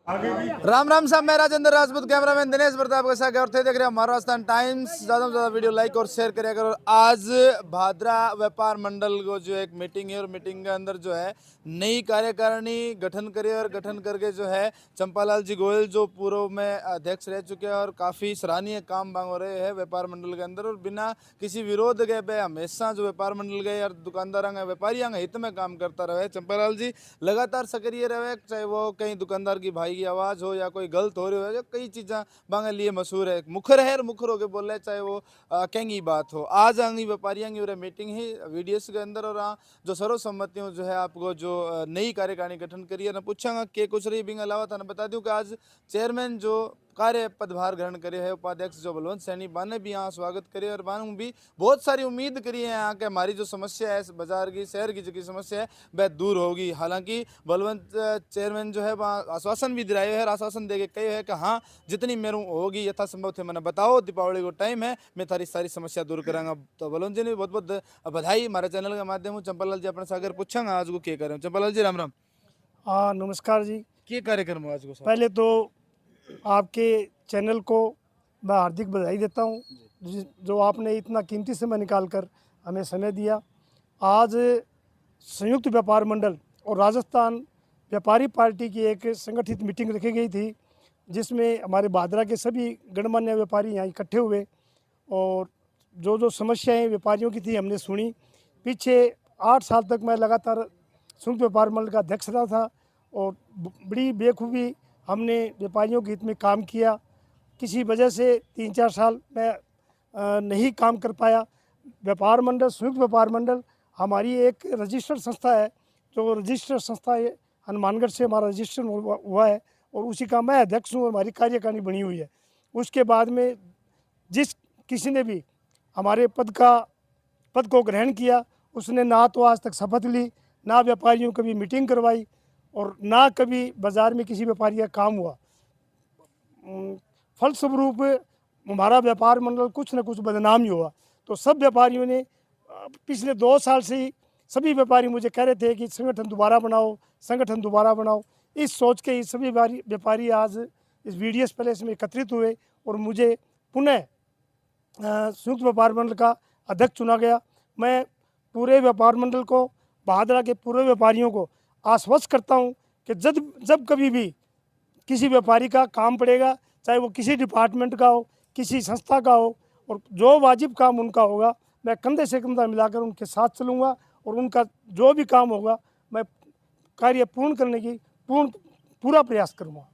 राम राम साहब, मैं राजेंद्र राजपूत, कैमरामैन दिनेश प्रताप के साथ और थे देख रहे हैं महाराष्ट्र टाइम्स। ज़्यादा से ज़्यादा वीडियो लाइक और शेयर करिए करो। आज भादरा व्यापार मंडल को जो एक मीटिंग है और मीटिंग के अंदर जो है नई कार्यकारिणी गठन करी और गठन करके जो है चंपालाल जी गोयल जो पूर्व में अध्यक्ष रह चुके हैं और काफ़ी सराहनीय काम बांग हो रहे हैं व्यापार मंडल के अंदर और बिना किसी विरोध के पे हमेशा जो व्यापार मंडल गए और दुकानदार व्यापारियों के हित में काम करता रहे। चंपालाल जी लगातार सक्रिय रहे, चाहे वो कहीं दुकानदार की भाई की आवाज़ हो या कोई गलत हो रही हो, कई चीज़ें बांगे लिए मशहूर है। मुखर है और मुखर होके बोल रहे, चाहे वो कहीं बात हो। आज आंगी व्यापारियों की मीटिंग है वीडीएस के अंदर और जो सर्वसम्मतियों जो है आपको जो नई कार्यकारिणी गठन करी है ना पूछांगा के कुछ रही बिंग अलावा था ना बता दूं कि आज चेयरमैन जो कार्य पदभार ग्रहण करे है उपाध्यक्ष जो बलवंत सैनी बाने भी यहाँ स्वागत करे और बानू भी बहुत सारी उम्मीद करी है यहाँ के हमारी जो समस्या है बाजार की शहर की जो समस्या है वह दूर होगी। हालांकि बलवंत चेयरमैन जो है वहाँ आश्वासन भी दिलाए है, आश्वासन दे के कहे है कि हाँ जितनी मेरू होगी यथासंभव थे मैंने बताओ, दीपावली को टाइम है, मैं थारी सारी समस्या दूर करांगा। तो बलवंत जी ने बहुत बहुत बधाई हमारे चैनल के माध्यम से। चंपालाल जी अपने सागर पूछांगा आज को क्या करें। चंपालाल जी राम राम। हाँ नमस्कार जी। क्या कार्यक्रम हो आज को? पहले तो आपके चैनल को मैं हार्दिक बधाई देता हूँ जो आपने इतना कीमती समय निकाल कर हमें समय दिया। आज संयुक्त व्यापार मंडल और राजस्थान व्यापारी पार्टी की एक संगठित मीटिंग रखी गई थी जिसमें हमारे भादरा के सभी गणमान्य व्यापारी यहाँ इकट्ठे हुए और जो समस्याएं व्यापारियों की थी हमने सुनी। पीछे 8 साल तक मैं लगातार संयुक्त व्यापार मंडल का अध्यक्ष रहा था और बड़ी बेखूबी हमने व्यापारियों के हित में काम किया। किसी वजह से 3-4 साल मैं नहीं काम कर पाया। व्यापार मंडल संयुक्त व्यापार मंडल हमारी एक रजिस्टर्ड संस्था है, जो रजिस्टर्ड संस्था है हनुमानगढ़ से हमारा रजिस्ट्रेशन हुआ है और उसी का मैं अध्यक्ष हूँ और हमारी कार्यकारिणी बनी हुई है। उसके बाद में जिस किसी ने भी हमारे पद को ग्रहण किया उसने ना तो आज तक शपथ ली, ना व्यापारियों कभी मीटिंग करवाई और ना कभी बाज़ार में किसी व्यापारी का काम हुआ। फलस्वरूप हमारा व्यापार मंडल कुछ न कुछ बदनाम ही हुआ। तो सब व्यापारियों ने पिछले 2 साल से ही सभी व्यापारी मुझे कह रहे थे कि संगठन दोबारा बनाओ, संगठन दोबारा बनाओ। इस सोच के ही सभी व्यापारी आज इस वीडीएस पैलेस में एकत्रित हुए और मुझे पुनः संयुक्त व्यापार मंडल का अध्यक्ष चुना गया। मैं पूरे व्यापार मंडल को, भादरा के पूरे व्यापारियों को आश्वस्त करता हूं कि जब कभी भी किसी व्यापारी का काम पड़ेगा, चाहे वो किसी डिपार्टमेंट का हो, किसी संस्था का हो, और जो वाजिब काम उनका होगा मैं कंधे से कंधा मिलाकर उनके साथ चलूँगा और उनका जो भी काम होगा मैं कार्य पूर्ण करने की पूरा प्रयास करूँगा।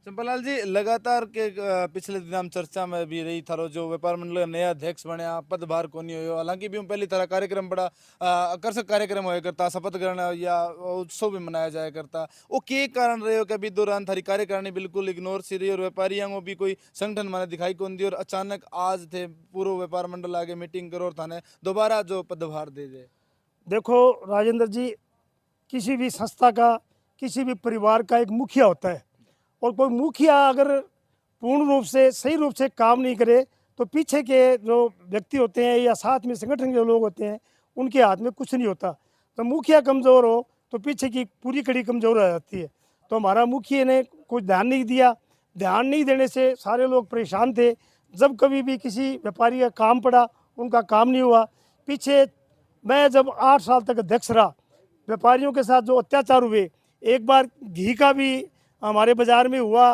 चंपालाल जी लगातार के पिछले दिन हम चर्चा में भी रही थारो जो व्यापार मंडल का नया अध्यक्ष बनया पदभार को नहीं हो। हालांकि भी पहली तरह कार्यक्रम बड़ा आकर्षक कार्यक्रम होया करता, शपथ ग्रहण या उत्सव भी मनाया जाया करता। वो के कारण रहे हो कि अभी दौरान थारी कार्यकारिणी बिल्कुल इग्नोर सी रही और व्यापारियों को भी कोई संगठन माने दिखाई कौन दी और अचानक आज थे पूर्व व्यापार मंडल आगे मीटिंग करो और थाने दोबारा जो पदभार दे दे। देखो राजेंद्र जी, किसी भी संस्था का, किसी भी परिवार का एक मुखिया होता है और कोई मुखिया अगर पूर्ण रूप से सही रूप से काम नहीं करे तो पीछे के जो व्यक्ति होते हैं या साथ में संगठन के लोग होते हैं उनके हाथ में कुछ नहीं होता। तो मुखिया कमज़ोर हो तो पीछे की पूरी कड़ी कमज़ोर हो जाती है। तो हमारा मुखिया ने कुछ ध्यान नहीं दिया। ध्यान नहीं देने से सारे लोग परेशान थे। जब कभी भी किसी व्यापारी का काम पड़ा उनका काम नहीं हुआ। पीछे मैं जब 8 साल तक अध्यक्ष रहा, व्यापारियों के साथ जो अत्याचार हुए, एक बार घी का भी हमारे बाज़ार में हुआ,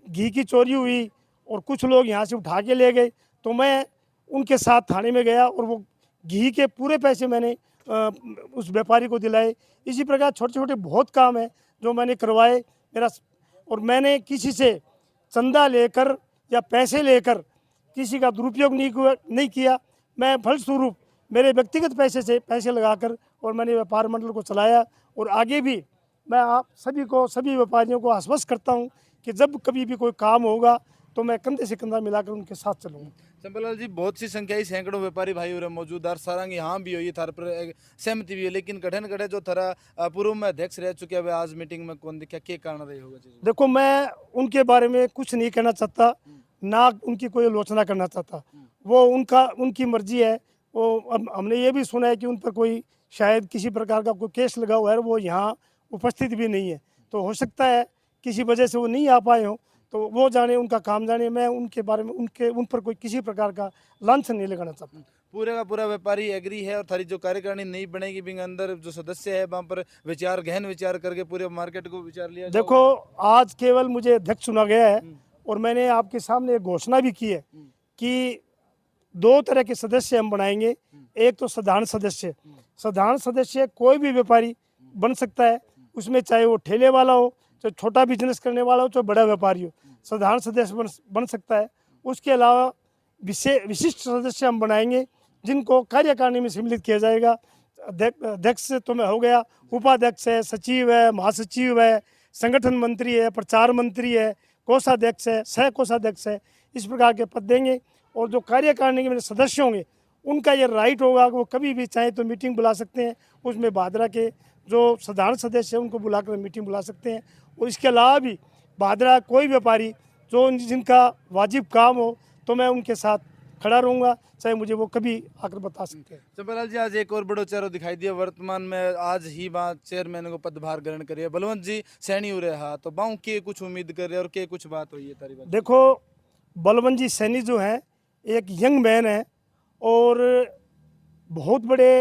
घी की चोरी हुई और कुछ लोग यहाँ से उठा के ले गए। तो मैं उनके साथ थाने में गया और वो घी के पूरे पैसे मैंने उस व्यापारी को दिलाए। इसी प्रकार छोटे छोटे बहुत काम है जो मैंने करवाए। और मैंने किसी से चंदा लेकर या पैसे लेकर किसी का दुरुपयोग नहीं किया। मैं फलस्वरूप मेरे व्यक्तिगत पैसे से पैसे लगाकर और मैंने व्यापार मंडल को चलाया और आगे भी मैं आप सभी व्यापारियों को आश्वस्त करता हूं कि जब कभी भी कोई काम होगा तो मैं कंधे से कंधा मिलाकर उनके साथ चलूँगा। चंपालाल जी बहुत सी संख्या ही सैकड़ों व्यापारी भाई और मौजूद और सारंग यहाँ भी हुई थार पर सहमति भी है, लेकिन गठन गठे जो थारा पूर्व में अध्यक्ष रह चुके हैं आज मीटिंग में कौन दिखा, क्या कारण रही होगा? देखो मैं उनके बारे में कुछ नहीं कहना चाहता, ना उनकी कोई आलोचना करना चाहता। वो उनकी मर्जी है। वो अब हमने ये भी सुना है कि उन पर कोई शायद किसी प्रकार का कोई केस लगा हुआ है, वो यहाँ उपस्थित भी नहीं है। तो हो सकता है किसी वजह से वो नहीं आ पाए हों तो वो जाने, उनका काम जाने। मैं उनके बारे में उन पर कोई किसी प्रकार का लांछन नहीं लगाना चाहता। पूरे का पूरा व्यापारी एग्री है और थारी जो कार्यकारिणी नहीं बनेगी बिंग अंदर जो सदस्य है वहाँ पर विचार गहन विचार करके पूरे मार्केट को विचार लिया जाएगा। देखो, आज केवल मुझे अध्यक्ष चुना गया है और मैंने आपके सामने एक घोषणा भी की है कि 2 तरह के सदस्य हम बनाएंगे। एक तो साधारण सदस्य, साधारण सदस्य कोई भी व्यापारी बन सकता है, उसमें चाहे वो ठेले वाला हो, चाहे छोटा बिजनेस करने वाला हो, चाहे बड़ा व्यापारी हो, साधारण सदस्य बन सकता है। उसके अलावा विशिष्ट सदस्य हम बनाएंगे जिनको कार्यकारिणी में सम्मिलित किया जाएगा। अध्यक्ष तो मैं हो गया, उपाध्यक्ष है, सचिव है, महासचिव है, संगठन मंत्री है, प्रचार मंत्री है, कोषाध्यक्ष है, सह कोषाध्यक्ष है, इस प्रकार के पद देंगे। और जो कार्यकारिणी के मेरे सदस्य होंगे उनका ये राइट होगा कि वो कभी भी चाहे तो मीटिंग बुला सकते हैं। उसमें भादरा के जो साधारण सदस्य हैं उनको बुलाकर मीटिंग बुला सकते हैं। और इसके अलावा भी भादरा कोई व्यापारी जो जिनका वाजिब काम हो तो मैं उनके साथ खड़ा रहूँगा, चाहे मुझे वो कभी आकर बता सकते हैं। चंपालाल जी, आज एक और बड़ो चेहरा दिखाई दिया वर्तमान में, आज ही वहाँ चेयरमैन को पदभार ग्रहण करिए बलवंत जी सैनी हो रहा, तो बाऊ के कुछ उम्मीद कर रहे और के कुछ बात हुई है तारी बात? देखो, बलवंत जी सैनी जो हैं एक यंग मैन है और बहुत बड़े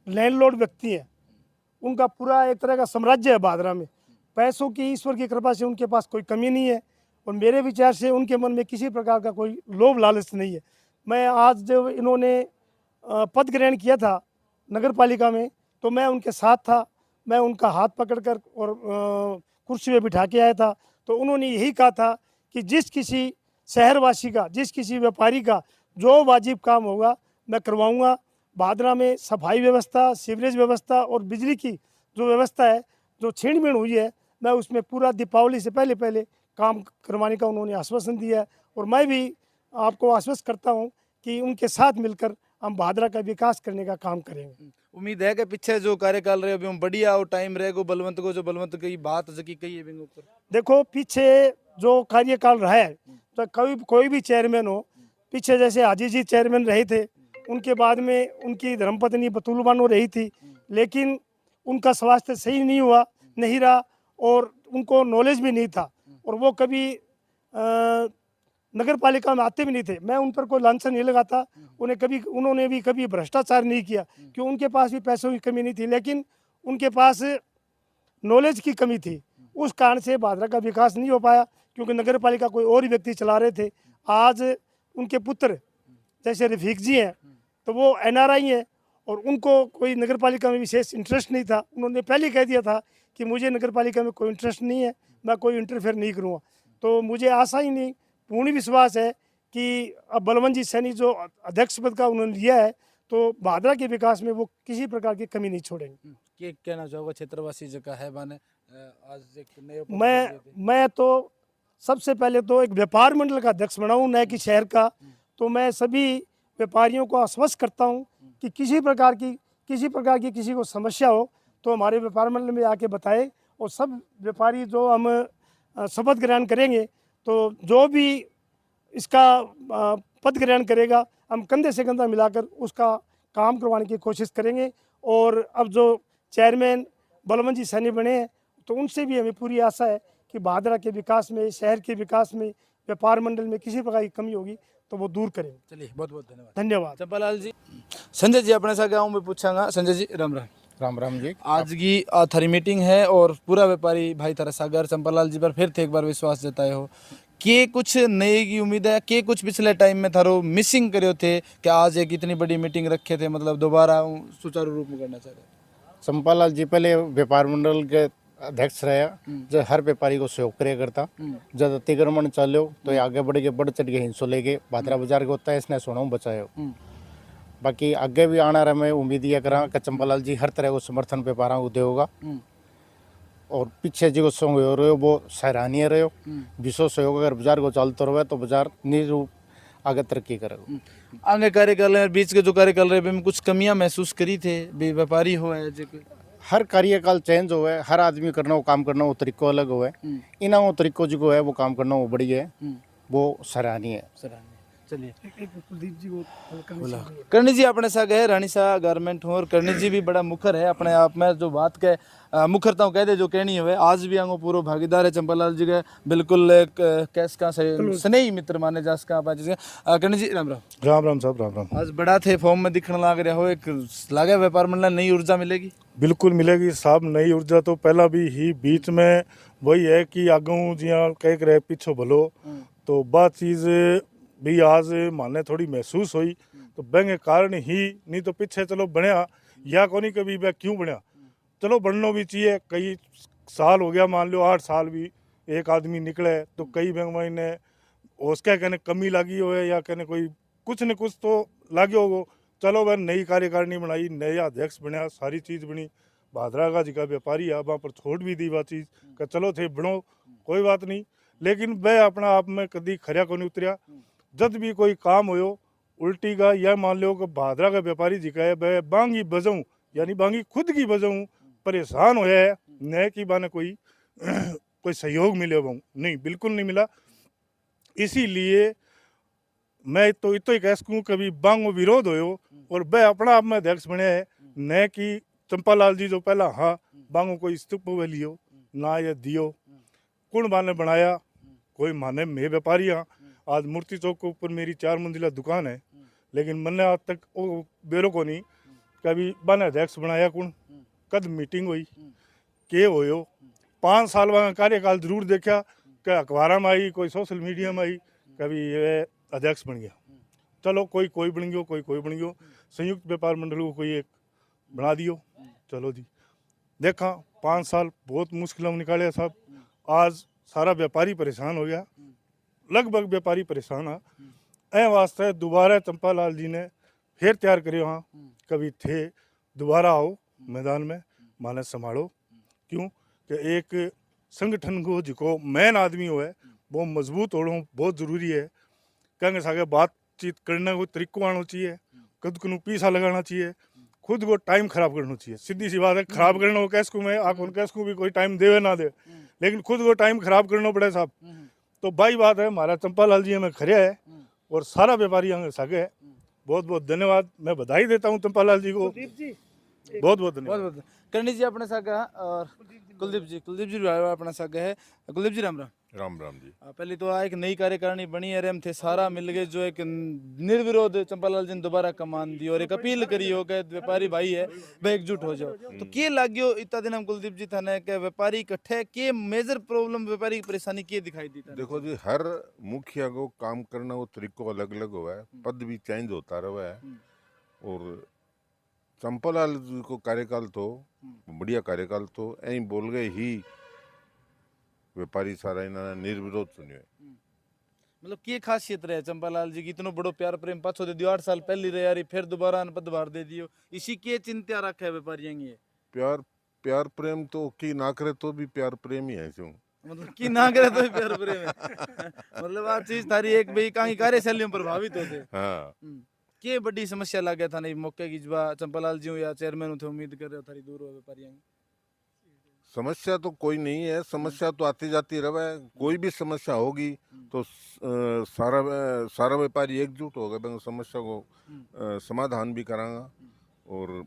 लैंडलॉर्ड व्यक्ति हैं। उनका पूरा एक तरह का साम्राज्य है भादरा में। पैसों की ईश्वर की कृपा से उनके पास कोई कमी नहीं है और मेरे विचार से उनके मन में किसी प्रकार का कोई लोभ लालच नहीं है। मैं आज जब इन्होंने पद ग्रहण किया था नगर पालिका में तो मैं उनके साथ था। मैं उनका हाथ पकड़कर और कुर्सी में बिठा के आया था। तो उन्होंने यही कहा था कि जिस किसी शहरवासी का, जिस किसी व्यापारी का जो वाजिब काम होगा मैं करवाऊंगा। भादरा में सफाई व्यवस्था, सीवरेज व्यवस्था और बिजली की जो व्यवस्था है, जो छीन-बीन हुई है, मैं उसमें पूरा दीपावली से पहले पहले काम करवाने का उन्होंने आश्वासन दिया है। और मैं भी आपको आश्वस्त करता हूं कि उनके साथ मिलकर हम भादरा का विकास करने का काम करेंगे। उम्मीद है कि पीछे जो कार्यकाल रहे अभी बढ़िया और टाइम रहेगा बलवंत को, जो बलवंत की बात जकी कही है बिंग ऊपर? देखो, पीछे जो कार्यकाल रहा है तो कोई भी चेयरमैन हो, पीछे जैसे हाजी जी चेयरमैन रहे थे, उनके बाद में उनकी धर्मपत्नी बतूल बानो रही थी, लेकिन उनका स्वास्थ्य सही नहीं रहा और उनको नॉलेज भी नहीं था और वो कभी नगर पालिका में आते भी नहीं थे। मैं उन पर कोई लांछन नहीं लगाता। उन्होंने भी कभी भ्रष्टाचार नहीं किया क्योंकि उनके पास भी पैसों की कमी नहीं थी, लेकिन उनके पास नॉलेज की कमी थी। उस कारण से भादरा का विकास नहीं हो पाया क्योंकि नगर पालिका कोई और ही व्यक्ति चला रहे थे। आज उनके पुत्र जैसे रफीक जी हैं तो वो NRI हैं और उनको कोई नगर पालिका में विशेष इंटरेस्ट नहीं था। उन्होंने पहले ही कह दिया था कि मुझे नगर पालिका में कोई इंटरेस्ट नहीं है, मैं कोई इंटरफेयर नहीं करूँगा। तो मुझे आशा ही नहीं, पूर्ण विश्वास है कि अब बलवंत जी सैनी जो अध्यक्ष पद का उन्होंने लिया है तो भादरा के विकास में वो किसी प्रकार की कमी नहीं छोड़ेंगे। क्या कहना चाहोगे क्षेत्रवासी जगह है माने आज एक नए मैं तो सबसे पहले तो एक व्यापार मंडल का अध्यक्ष बनाऊँ, न कि शहर का। तो मैं सभी व्यापारियों को आश्वस्त करता हूँ कि किसी प्रकार की किसी को समस्या हो तो हमारे व्यापार मंडल में आके बताए और सब व्यापारी जो हम शपथ ग्रहण करेंगे तो जो भी इसका पद ग्रहण करेगा हम कंधे से कंधा मिलाकर उसका काम करवाने की कोशिश करेंगे। और अब जो चेयरमैन बलवंत जी सैनी बने हैं तो उनसे भी हमें पूरी आशा है कि भादरा के विकास में, शहर के विकास में, व्यापार मंडल में किसी प्रकार की कमी होगी तो वो दूर करेंगे। चलिए, बहुत बहुत धन्यवाद। धन्यवाद। चंपालाल जी, संजय जी अपने साथ गाँव में पूछांगा। संजय जी, राम राम। राम राम जी। आज की थारी मीटिंग है और पूरा व्यापारी भाई थारा सागर चंपालाल जी पर फिर थे एक बार विश्वास जताए हो कि कुछ नए की उम्मीद है कि कुछ पिछले टाइम में थारो मिसिंग करे थे कि आज एक इतनी बड़ी मीटिंग रखे थे, मतलब दोबारा सुचारू रूप में करना चाह रहे? चंपालाल जी पहले व्यापार मंडल के अध्यक्ष रहे, जो हर व्यापारी को सहयोग करे करता। जब अतिक्रमण चलो तो ये आगे बढ़ चढ़ के हिंसो लेके भादरा बाजार के होता है, इसने सोना बचाए। बाकी आगे भी आना रहा, मैं उम्मीद ये करा कि चंपालाल जी हर तरह को समर्थन व्यापारों को देगा और पीछे जो सहयोग हो रहे हो वो सराहनीय रहे हो। विश्व सहयोग अगर बाजार को चलते रहे तो बाजार निरूप आगे तरक्की करेगा। आगे कार्यकाल में बीच के जो कार्यकाल रहे में कुछ कमियां महसूस करी थे व्यापारी हो है जो हर कार्यकाल चेंज हो है, हर आदमी करना वो काम करना वो तरीको अलग हो है। इन वो तरीको जो है वो काम करना वो बढ़िया है, वो सराहनीय है। चलिए कुलदीप जी को बोला करणी जी अपने साथ है रानी सा गारमेंट हो और करणी जी भी बड़ा मुखर है अपने आप में जो बात के मुखरता हूँ कह दे जो कहनी है आज भी आंगो पूरा भागीदार है चंपालाल जी के बिल्कुल एक कैस का स्नेही मित्र माने जा सका आप जिसके करणी जी राम राम राम राम साहब राम राम। आज बड़ा थे फॉर्म में दिखने लग रहा हो एक लागे व्यापार मंडल नई ऊर्जा मिलेगी बिल्कुल मिलेगी साहब। नई ऊर्जा तो पहला भी ही बीच में वही है कि आगू जिया कह रहे पीछे भलो तो बात चीज़ भी आज माने थोड़ी महसूस हुई तो बेंगे कारण ही नहीं तो पीछे चलो बनया या कोनी कभी वह क्यों बनया चलो बनना भी चाहिए। कई साल हो गया मान लो 8 साल भी एक आदमी निकले तो कई बैंक महीने उसके कहने कमी लगी हो या कहने कोई कुछ न कुछ तो लागे होगो। चलो वह नई कार्यकारिणी बनाई नया अध्यक्ष बनया सारी चीज़ बनी भादरा का जिका व्यापारी है वहाँ पर छोड़ भी दी वह चीज़ का चलो थे बनो कोई बात नहीं। लेकिन वह अपना आप में कभी खरिया को नहीं उतरिया। जब भी कोई काम होयो उल्टी का या मान लो कि भादरा का व्यापारी जिका है वह बांगी बजाऊँ यानी बांगी खुद की बजाऊँ परेशान होया है न कि बाने कोई कोई सहयोग मिले वो नहीं बिल्कुल नहीं मिला। इसीलिए मैं तो इतो ही कह सकूँ कभी बांगो विरोध होयो और वह अपना आप में अध्यक्ष बने है न कि चंपालाल जी जो पहला हाँ बांगो कोई स्तूप वे लियो ना ये दियो कौन बाने बनाया कोई माने मैं व्यापारी हाँ। आज मूर्ति चौक के ऊपर मेरी 4 मंजिला दुकान है लेकिन मैंने आज तक वो बेरो को नहीं कभी बाने अध्यक्ष बनाया कौन कद मीटिंग हुई के होयो 5 साल वाला कार्यकाल जरूर देखा कि अखबार में आई कोई सोशल मीडिया में आई कभी ये अध्यक्ष बन गया। चलो कोई बन गयो कोई बन गयो संयुक्त व्यापार मंडल को कोई एक बना दियो चलो जी देखा 5 साल बहुत मुश्किल में निकाले साहब। आज सारा व्यापारी परेशान हो गया लगभग व्यापारी परेशान है ए वास्ते दोबारा चंपालाल जी ने फिर तैयार करियो हाँ कभी थे दोबारा आओ मैदान में माने संभालो क्यों कि एक संगठन को जिको मेन आदमी हो है वो मजबूत होना बहुत ज़रूरी है। कहेंगे सागे बातचीत करने को तरीको आना चाहिए खुद को पीछा लगाना चाहिए खुद को टाइम खराब करना चाहिए सीधी सी बात है। खराब करना हो कैस को मैं आप कैस को भी कोई टाइम देवे ना दे लेकिन खुद को टाइम खराब करना पड़े साहब। तो भाई बात है हमारा चंपालाल जी हमें खड़े है और सारा व्यापारी हमें सागे है। बहुत बहुत धन्यवाद मैं बधाई देता हूँ चंपालाल जी को बहुत बहुत धन्यवाद। बहुत बहुत करणी जी अपने साथ और कुलदीप जी भी अपने साथ है। कुलदीप जी राम राम राम राम जी। पहले तो एक नई कार्यकारिणी बनी है रेम थे सारा मिल गए जो एक निर्विरोध चंपालाल जी ने दोबारा कमान दी और एक अपील करी हो कि व्यापारी भाई है वह एकजुट हो जाओ तो के लाग्यो इतना दिन हम कुलदीप जी थाने के व्यापारी इकट्ठे के मेजर प्रॉब्लम व्यापारी की परेशानी के दिखाई दी था। देखो जी हर मुखिया को काम करना वो तरीको अलग अलग हुआ है पद भी चेंज होता रहा है और चंपालाल जी को कार्यकाल तो बढ़िया कार्यकाल तो ऐ बोल गए ही व्यापारी सारा इन्होंने निर्विरोध सुनियो है। मतलब की खासियत रहे चंपालाल जी की इतना बड़ो प्यार प्रेम पाछो दे दियो 8 साल पहली रहे यारी फिर दोबारा पदभार दे दियो इसी के चिंता रखे है व्यापारियों की प्यार प्रेम तो की ना करे तो भी प्यार प्रेम ही है क्यों मतलब की ना करे तो भी प्यार प्रेम है मतलब आ चीज थारी एक भाई कहीं कार्यशैली में प्रभावित होते हाँ के बड़ी समस्या लगे था नहीं मौके की जवा चंपालाल जी या चेयरमैन थे उम्मीद कर रहे हो थारी दूर हो व्यापारियों की समस्या तो कोई नहीं है समस्या तो आती जाती रहे कोई भी समस्या होगी तो सारा व्यापारी एकजुट होगा मैं समस्या को समाधान भी करांगा और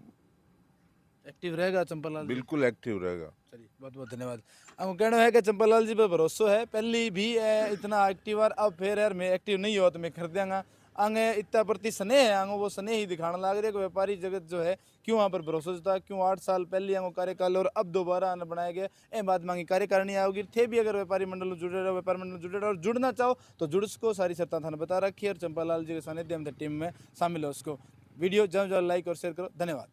एक्टिव रहेगा चंपालाल बिल्कुल एक्टिव रहेगा। चलिए बहुत बहुत धन्यवाद। हमको कहना है कि चंपालाल जी पे भरोसा है पहली भी इतना एक्टिव और अब फिर यार मैं एक्टिव नहीं हुआ तो मैं खरीद देंगा आगे इतना प्रति स्नेह है आगे वो स्नेह ही दिखाने लग रहे कि व्यापारी जगत जो है क्यों वहाँ पर भरोसा था क्यों 8 साल पहले आगे कार्यकाल और अब दोबारा आने बनाया गया ए बात मांगी कार्यकारिणी आओगी थे भी अगर व्यापारी मंडल जुड़े रहो व्यापार मंडल जुड़े रहो और जुड़ना चाहो तो जुड़ सको सारी शर्तें थाने बता रखी है और चंपालाल जी के सानिध्य में टीम में शामिल हो उसको वीडियो जब लाइक और शेयर करो धन्यवाद।